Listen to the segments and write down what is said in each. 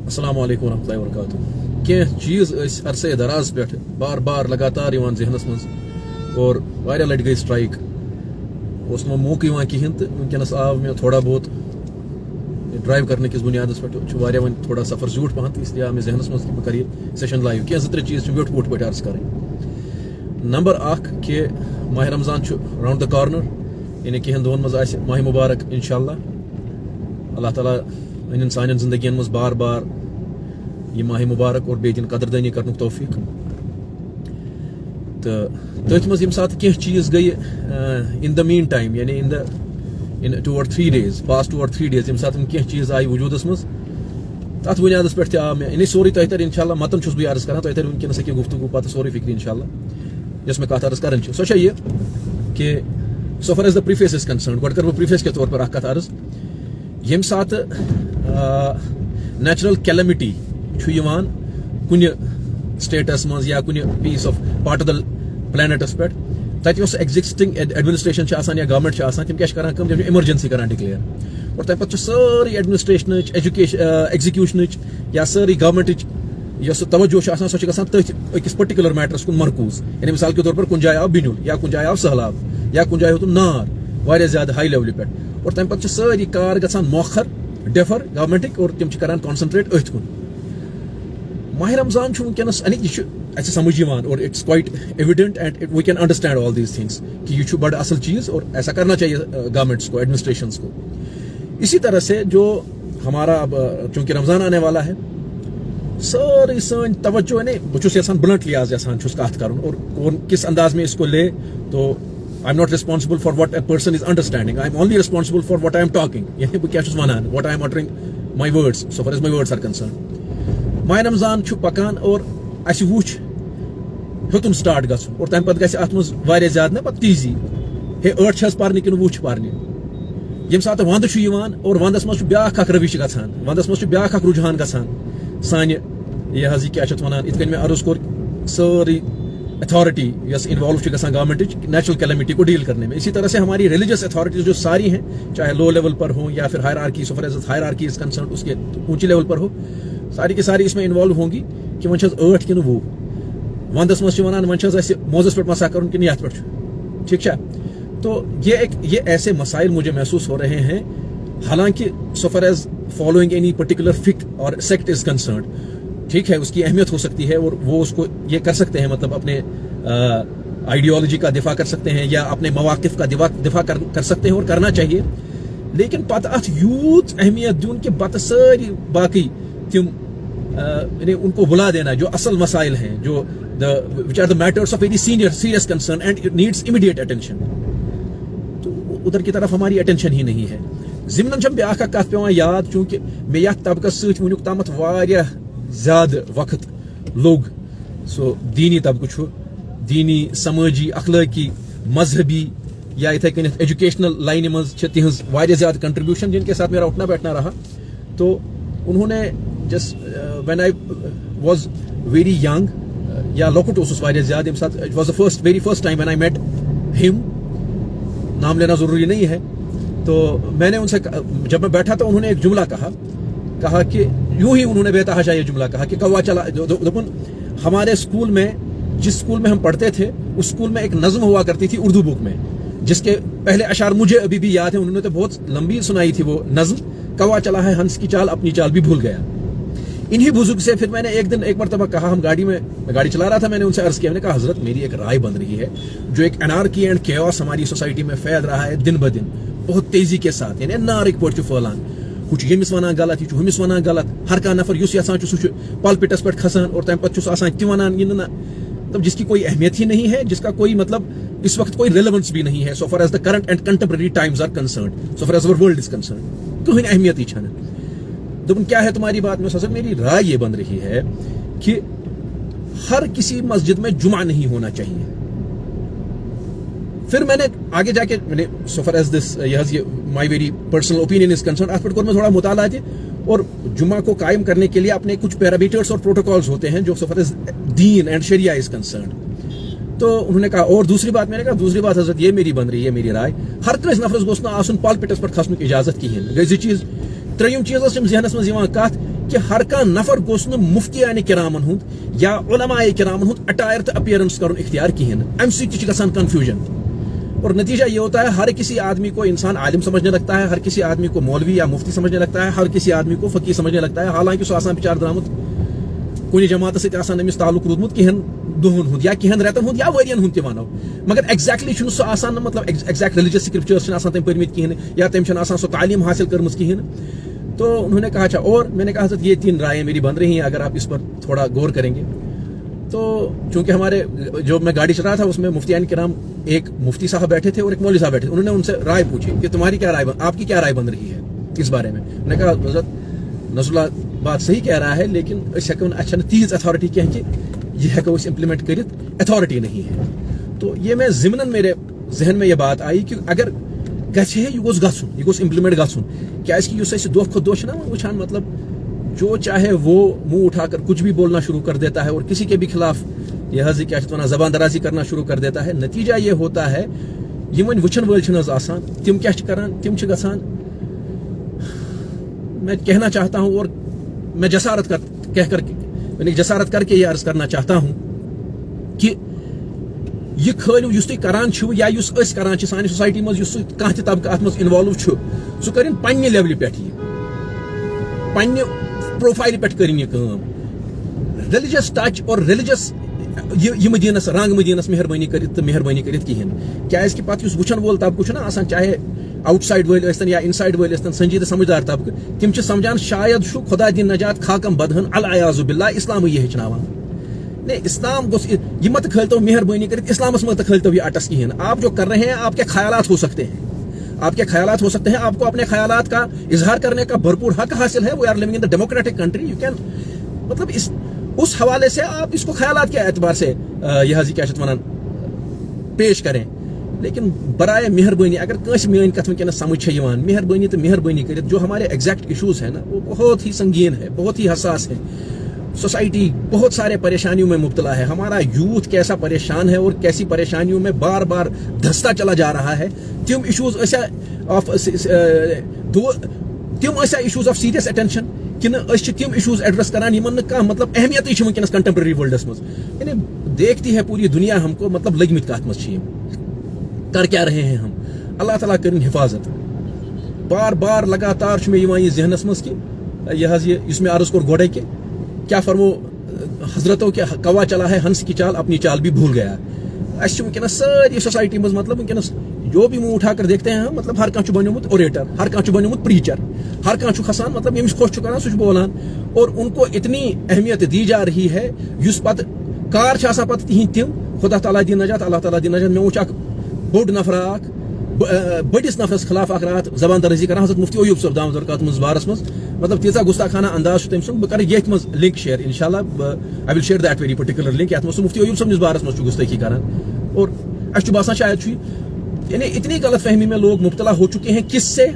السلام علیکم ورحمۃ اللہ وبرکاتہ کی چیز عرصے دراز پہ بار بار لگاتار ذہنس مز اور واریاہ لٹہ گئی سٹرائک اس موقع کہین تو ونکس آو میں تھوڑا بہت ڈرائیو کرنے کس بنیادس پہ ون تھوڑا سفر زیوٹ پہن تو اس لیے آو میں ذہنس مز بہ کر سیشن لائیو کی زٕ ترٛےٚ چیز ویوٹ ووٹ پہ عرض کریں. نمبر اکھ کہ ماہ رمضان راؤنڈ دا کارنر یعنی کہن دون مز آسہِ ماہ مبارک انشاءاللہ. اللہ تعالیٰ ان سان زندگین مز بار بار یہ ماہ مبارک اور بیٚیہِ دِن قدردٲنی کرنُک توفیق. تو تٔتھۍ منٛز ییٚمہِ ساتہٕ کینٛہہ چیٖز گٔیہِ ان دا مین ٹایم یعنی in 2 or 3 days past 2 or 3 days ییٚمہِ ساتہٕ کینٛہہ چیٖز آیہِ وجوٗدس منٛز تتھ بُنیادس پٮ۪ٹھ تہِ آو مےٚ یعنی سورُے تۄہہِ تر انشاءاللہ متن چھُس بہٕ عرض کران تۄہہِ تر ونکیٚنس أکیاہ گفتگو پتہٕ سورُے فکرِ انشاءاللہ یۄس مےٚ کتھ عرض کران چھِ سۄ چھےٚ یہِ کہ so far as the preface is concerned گۄڈٕ کرٕ بہٕ preface کے طور پر اکھ کتھ عرض. ییٚمہِ ساتہٕ نیچرل کیلمٹی چھُ یِوان کُنہِ سٹیٹس منٛز یا کُنہِ piece of part of the planets پٮ۪ٹھ تتہِ یۄس ایگزسٹنگ ایڈمنسٹریشن چھِ آسان یا گورمنٹ چھِ آسان تِم کیاہ چھِ کران کٲم تِم چھِ ایمرجنسی کران ڈکلیئر اور تمہِ پتہٕ چھِ سٲرٕے ایڈمنسٹریشنٕچ ایگزیکیوشنٕچ یا سٲرٕے گورمنٹٕچ یۄس توجہ چھِ آسان سۄ چھِ گژھان تٔتھۍ أکِس پٔرٹِکیولر میٹرس کُن مرکوٗز یعنی مثال کے طور پر کُنہِ جایہِ آو بِنیُل یا کُنہِ جایہِ آو سہلاب یا کُنہِ جایہِ ہیوٚتُن نار واریاہ زیادٕ ہاے لیولہِ پٮ۪ٹھ اور تمہِ پتہٕ چھِ سٲری کار گژھان مۄخر ڈیفر گورمنٹٕکۍ اور تِم چھِ کران کانسنٹریٹ أتھۍ کُن. ماہ رمضان چھُ ونکیٚنس یہِ چھُ اَسہِ سمجھ یِوان اور it's quite evident and we can understand all these things کہ یہ چھُ بڑٕ اصل چیز اور ایسا کرنا چاہیے گورنمنٹس کو ایڈمنسٹریشنس کو. اسی طرح سے جو ہمارا اب چونکہ رمضان آنے والا ہے سٲرٕے سٲنۍ توجہ یعنی بہٕ چھُس یژھان بلنٹلی آز یژھان چھُس کتھ کرُن اور کس انداز میں اس کو لے تو I am not responsible for what a person is understanding. I am only responsible for what I am talking. یعنی بہٕ کیاہ چھُس ونان what I am uttering my words so far as my words are concerned. ماہ رمضان چھُ پکان اور اَسہِ وُچھ ہیوٚتُن سٹارٹ گژھُن اور تمہِ پتہٕ گژھِ اتھ منٛز واریاہ زیادٕ نا پتہٕ تیزی ہے ٲٹھ چھس پرنہِ کِنہٕ وُچھ پرنہِ. ییٚمہِ ساتہٕ ونٛدٕ چھُ یِوان اور ونٛدس منٛز چھُ بیاکھ اکھ روش گژھان ونٛدس منٛز چھُ بیاکھ اکھ رُجحان گژھان سانہِ یہِ حظ یہِ کیاہ چھِ اتھ ونان یِتھ کٔنۍ مےٚ عرض کوٚر سٲرٕے اتھارٹی یس انوالو چھِ گژھان گورنمنٹٕچ نیچرل کیلمٹی کو ڈیل کرنے میں. اسی طرح سے ہماری ریلیجس اتھارٹیز جو ساری ہیں چاہے لو لیول پر ہوں یا پھر hierarchy so far as hierarchy is concerned اس کے اونچی لیول پر ہو ساری کی ساری اس میں انوالو ہوں گی کہ وۄنۍ چھس ٲٹھ کِنہٕ وُہ ونٛدس منٛز چھِ ونان وۄنۍ چھس اَسہِ موزس پٮ۪ٹھ مسا کرُن کِنہٕ یتھ پٮ۪ٹھ چھُ ٹھیک چھا. تو یہ ایسے مسائل مجھے محسوس ہو رہے ہیں حالانکہ so far as following any particular فک اور سیکٹ از کنسرنڈ ٹھیک ہے اس کی اہمیت ہو سکتی ہے اور وہ اس کو یہ کر سکتے ہیں مطلب اپنے آئیڈیالوجی کا دفاع کر سکتے ہیں یا اپنے مواقف کا دفاع کر سکتے ہیں اور کرنا چاہیے. لیکن پتہ اتھ یوت اہمیت دیون کہ پتہ ساری باقی تم یعنی ان کو بلا دینا جو اصل مسائل ہیں جو which are the matters of very serious concern and it needs immediate attention تو ادھر کی طرف ہماری اٹینشن ہی نہیں ہے. ضمن چھم بیاکھ اکھ کتھ پیوان یاد چونکہ مےٚ یتھ طبقس سۭتۍ ونیُک تامتھ واریاہ زیادٕ وقت لوٚگ سُہ دیٖنی طبقہٕ چھُ دیٖنی سمٲجی اخلٲقی مذہبی یا یِتھے کٔنیتھ ایجوکیشنل لائنہِ منٛز چھِ تِہنٛز واریاہ زیادٕ کنٹریبیوشن جن کے ساتھ میرا اٹھنا بیٹھنا رہا. تو انہوں نے جس when I was very young یا لۄکُٹ اوسُس واریاہ زیادٕ ییٚمہِ ساتہٕ it was the very first time when I met ہم نام لینا ضروری نہیں ہے. تو میں نے ان سے جب میں بیٹھا تو انہوں نے ایک جملہ کہا کہ یوں ہی انہوں نے بے تحاشا یہ جملہ کہا کہ کوا چلا ہمارے اسکول میں جس اسکول میں ہم پڑھتے تھے اس اسکول میں ایک نظم ہوا کرتی تھی اردو بک میں جس کے پہلے اشعار مجھے ابھی بھی یاد ہیں. انہوں نے تو بہت لمبی سنائی تھی وہ نظم کوا چلا ہے ہنس کی چال اپنی چال بھی بھول گیا. انہی بزرگ سے پھر میں نے ایک مرتبہ کہا ہم گاڑی چلا رہا تھا میں نے ان سے عرض کیا میں نے کہا حضرت میری ایک رائے بن رہی ہے جو ایک انارکی اینڈ کیوس ہماری سوسائٹی میں پھیل رہا ہے دن بہ دن بہت تیزی کے ساتھ یعنی نارک پٲٹھۍ چھُ پھٔہلان ہُہ چھُ ییٚمِس وَنان غلط یہِ چھُ ہُمِس وَنان غلط ہر کانٛہہ نفر یُس یژھان چھُ سُہ چھُ پالپِٹس پٮ۪ٹھ کھسان اور تمہِ پتہٕ چھُ سُہ آسان تہِ وَنان یہِ نہٕ نہ مطلب جس کی کوئی اہمیت ہی نہیں ہے جس کا کوئی مطلب اس وقت کوئی ریلیونس بھی نہیں ہے so far as the current and contemporary times are concerned so far as over world is concerned کہیں اہمیت ہی چھنہ. دوٚپُن کیا ہے تمہاری بات میں سر میری رائے یہ بن رہی ہے کہ ہر کسی مسجد میں جمعہ نہیں ہونا چاہیے. پھر میں نے آگے جا کے سو فار ایز دس یہ my very personal opinion is concerned اتھ پہ کور میں تھوڑا مطالعہ تھی اور جمعہ کو قائم کرنے کے لیے اپنے کچھ پیرامیٹرس اور پروٹوکالز ہوتے ہیں جو سو فار ایز دین اینڈ شریعہ از کنسرنڈ. تو انہوں نے کہا اور دوسری بات میں نے کہا دوسری بات حضرت یہ میری بن رہی ہے میری رائے ہر کٲنٛسہِ نفرس گوٚژھ نہٕ آسُن پالپِٹس پٮ۪ٹھ کھسنُک اجازت کِہیٖنۍ. گٔے زٕ چیٖز ترٛیٚیِم چیٖز ٲس یِم ذہنس منٛز یِوان کتھ کہ ہر کان نفر گوس نہ مفتیان کرامن ہند یا علماء کرامن ہند اٹائر تو اپیرنس کرن اختیار کہین ام سۭتۍ چھِ گژھان کنفیوژن اور نتیجہ یہ ہوتا ہے ہر کسی آدمی کو انسان عالم سمجھنے لگتا ہے, ہر کسی آدمی کو مولوی یا مفتی سمجھنے لگتا ہے, ہر کسی آدمی کو فقیہ سمجھنے لگتا ہے, حالانکہ سو آسان بچار درامت کن جماعت ست آسان امس تعلق روٗدمُت کہن دہن ہند یا کہن رتن ہند یا ورین ہند تہ ونو مگر ایگزیکٹلی چھُنہٕ سُہ آسان مطلب ایگزیکٹ ریلیجس سکرپچرس چھِنہٕ آسان تم پٔرمٕتۍ کہین یا تم چھنہٕ آسان سۄ تعلیٖم حاصل کٔرمٕژ کہین. تو انہوں نے کہا اچھا, اور میں نے کہا حضرت یہ 3 رائے میری بن رہی ہیں, اگر آپ اس پر تھوڑا غور کریں گے. تو چونکہ ہمارے جو میں گاڑی چلا رہا تھا اس میں مفتیان کرام ایک مفتی صاحب بیٹھے تھے اور ایک مولوی صاحب بیٹھے تھے. انہوں نے ان سے رائے پوچھی کہ تمہاری کیا رائے آپ کی کیا رائے بن رہی ہے اس بارے میں. میں نے کہا حضرت نصر اللہ بات صحیح کہہ رہا ہے, لیکن اچھا تیز اتھارٹی کہیں کہ یہ ہیکو اس امپلیمنٹ کرت, اتھارٹی نہیں ہے. تو یہ میں ضمناً میرے ذہن میں یہ بات آئی کہ اگر گھے یہ گوس گھن یہ گوس امپلیمنٹ گھن کیازکہ اس دہ کھت دہ چھنا وچھان مطلب جو چاہے وہ منہ اٹھا کر کچھ بھی بولنا شروع کر دیتا ہے اور کسی کے بھی خلاف یہ حض کیا زبان درازی کرنا شروع کر دیتا ہے. نتیجہ یہ ہوتا ہے یم وچھن ول چھن آسان تم کیا کران تم چھ گژھان. میں کہنا چاہتا ہوں اور میں جسارت کر کے یہ عرض کرنا چاہتا ہوں کہ یہ کھلو اس تھی کران چھو یا اس اس کران چھ سانی سوسائٹی مز اس کانٛہہ تہِ طبقہ ات مز انوالو چھو سُہ کرن پننہِ لیولہِ پٮ۪ٹھ یہ پننہِ پروفائل پٮ۪ٹھ کرن یہ کٲم. ریلیجس ٹچ اور ریلیجس یہ مدینس رنگ مدینس مہربانی کرت کہین کیازکہ پتہ اس وچھن وول طبقہ چھُنہ آسان چاہے آؤٹ سائڈ ول ٲسۍتن یا ان سائڈ ول ٲسۍتن سنجیدہ سمجھدار طبقہ تم چھ سمجھان شاید چھُ خدا دین نجات خاکم بدہن العیاذ باللہ اسلام یہ ہیچناوان. نہیں, اسلام گوس یہ مت کھلتو مہربانی کرت اسلامس مت کھلتو یہ اٹس کہین. آپ جو کر رہے ہیں آپ کے خیالات ہو سکتے ہیں, آپ کو اپنے خیالات کا اظہار کرنے کا بھرپور حق حاصل ہے. We are living in the democratic country, you can مطلب اس حوالے سے آپ اس کو خیالات کے اعتبار سے یہ حضی کیا ونان پیش کریں. لیکن برائے مہربانی اگر کنس میری کت ونکس سمجھ مہربانی کرت جو ہمارے ایگزیکٹ ایشوز ہیں نا وہ بہت ہی سنگین ہے, بہت ہی حساس ہے. سوسائٹی بہت سارے پریشانیوں میں مبتلا ہے, ہمارا یوتھ کیسا پریشان ہے اور کیسی پریشانیوں میں بار بار دھستا چلا جا رہا ہے. تم issues issues of serious attention کن تم ایشوز ایڈریس کران یمن مطلب اہمیت ونکس کنٹمپرری ورلڈس مز. یعنی دیکھتی ہے پوری دنیا ہم کو مطلب لگمت کات مز کر کیا رہے ہیں ہم. اللہ تعالیٰ کرن حفاظت. بار بار لگاتار میں یہ ذہنس مز کہ یہ میں عرض کور گوڑے کہ کیا فرمو حضرتوں کے کوا چلا ہے ہنس کی چال اپنی چال بھی بھول گیا. اس ونکس ساری سوسائٹی مز مطلب ونکس جو بھی منہ اٹھا کر دیکھتے ہیں مطلب ہر کانٛہہ بنیومت اوریٹر, ہر کانٛہہ بنیومت پریچر, ہر کانٛہہ کھسان مطلب یمس خوش کران سہ بولان. اور ان کو اتنی اہمیت دی جا رہی ہے اس پتہ کار آسان پتہ تہند تم خدا تعالیٰ دی نجات, اللہ تعالیٰ دی نجات. میں وچ اکھ بوڑ نفر بڑس نفرس خلاف اکھ رات زبان درازی کران حضرت مفتی ایوب صاحب دامت برکات مز بارس مز مطلب تیزا گستاخانہ انداز تم سن. بہ یہ مز لنک شیئر انشاءاللہ, I will share that very particular link یت مز مفتی ایوب صاحب نس بارس مز گستاخی کران. اور اس باسان شاید یعنی اتنی غلط فہمی میں لوگ مبتلا ہو چکے ہیں کس سے,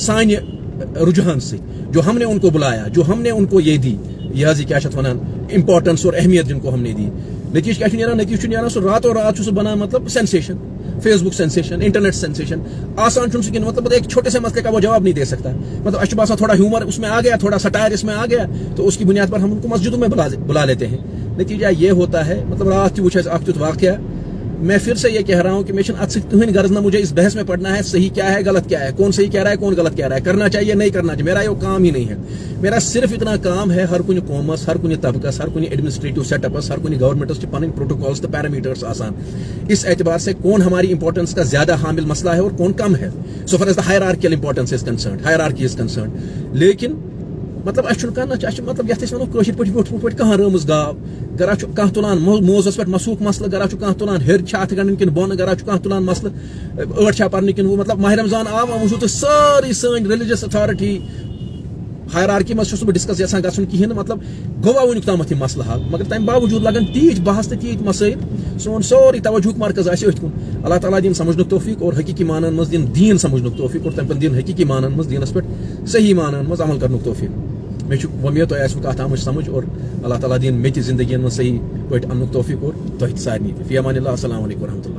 سانہ رجحان سے جو ہم نے ان کو بلایا, جو ہم نے ان کو یہ دی یہ حضی کیا ونان امپورٹنس اور اہمیت جن کو ہم نے دی. نتیجہ کیا نیران, نتیجہ نیران سہ راتوں رات سہ بنان مطلب سینسیشن, فیس بک سینسیشن, انٹرنیٹ سینسیشن. آسان سہ کن مطلب ایک چھوٹے سے مسئلے کا وہ جواب نہیں دے سکتا. مطلب اس باسان تھوڑا ہیومر اس میں آ گیا, تھوڑا سٹائر اس میں آ گیا, تو اس کی بنیاد پر ہم ان کو مسجدوں میں بلا لیتے ہیں. نتیجہ یہ ہوتا ہے مطلب رات کی وچھ اخ تیت واقعہ. میں پھر سے یہ کہہ رہا ہوں کہ میں ات کہیں غرض نہ مجھے اس بحث میں پڑھنا ہے صحیح کیا ہے غلط کیا ہے, کون صحیح کہہ رہا ہے کون غلط کہہ رہا ہے, کرنا چاہیے نہیں کرنا چاہیے. میرا یہ کام ہی نہیں ہے. میرا صرف اتنا کام ہے ہر کن قومس, ہر کن طبقس, ہر کن ایڈمنسٹریٹو سیٹ اپس, ہر کن گورنمنٹس پن پروٹوکالس تو پیرامیٹرس آسان. اس اعتبار سے کون ہماری امپورٹنس کا زیادہ حامل مسئلہ ہے اور کون کم ہے. So far as the hierarchical importance is concerned, hierarchy is concerned. لیکن مطلب مطلب یتھ ونو کاشر پہ ووٹ پہ کہاں رٲمٕژ گاو, گرا کھانا تلان موزس پہ مسوک مسئلہ, گرا کھانا تلان ہر اتھ گنڈن کن بون, گرا کھانا تلان مسئلہ ٲٹھ پرن کن وہ. مطلب ماہ رمضان آو وچھو تُہۍ سٲرٕے سٲنۍ ریلیجس اتھارٹی ہائرارکی مز چھُس بہٕ ڈسکس یژھان گژھُن کہیٖنۍ. مطلب گوٚوا وُنیُک تامتھ یہِ مسئلہ حل, مگر تمہِ باوجوٗد لگن تیٖتۍ بحث تہٕ تیٖتۍ مسٲیل. سون سورُے توجہُک مرکز آسہِ أتھۍ کُن. اللہ تعالیٰ دِن سمجھنُک توفیق اور حقیقی مانن مز دِن دین سمجھنُک توفیق اور تمہِ پتہٕ دِن حقیقی مانن مز دینس پٮ۪ٹھ صحیح مانن مز عمل کرنُک توفیق. میں ومید تۄہہِ آسوٕ کتھ آمٕژ سمجھ اور اللہ تعالیٰ دِن مےٚ تہِ زندگی منٛز صحیح پٲٹھۍ اننُک توفیق اور تۄہہِ تہِ سارنٕے تہِ. فی امان اللہ. السلام علیکم ورحمۃ اللہ.